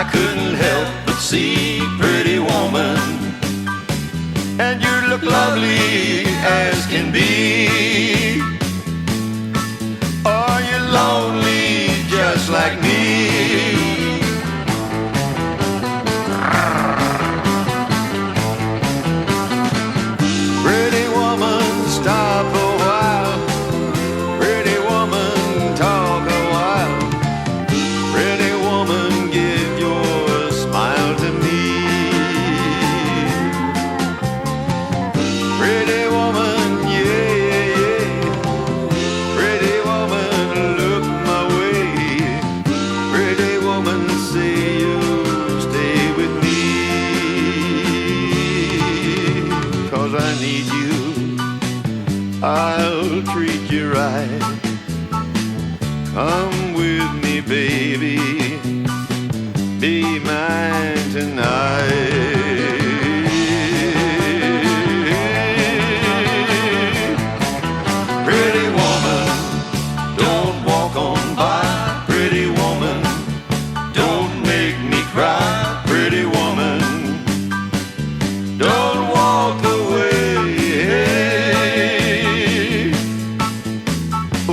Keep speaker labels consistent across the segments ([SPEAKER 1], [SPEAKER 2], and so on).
[SPEAKER 1] I couldn't help but see, pretty woman, and you look lovely as can be. Are you lonely just like me? Pretty woman, stop a while. Pretty woman, talk a while. Pretty woman, give your smile to me. Pretty woman, yeah, yeah, yeah. Pretty woman, look my way. Pretty woman, say you'll stay with me. 'Cause I need you, I'll treat you right. Come with me, baby, be mine tonight. Pretty woman, don't walk on by. Pretty woman, don't make me cry. Pretty woman, don't walk away.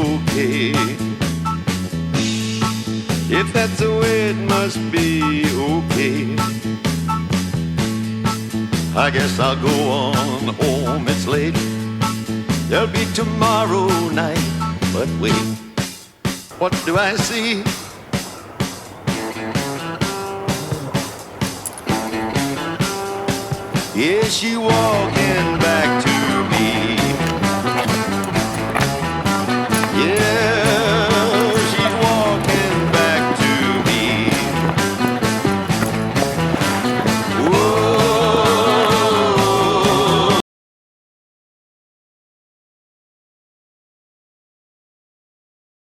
[SPEAKER 1] Okay, if that's the way it must be, okay. I guess I'll go on home, it's late. There'll be tomorrow night, but wait, what do I see? Yeah, she walking back to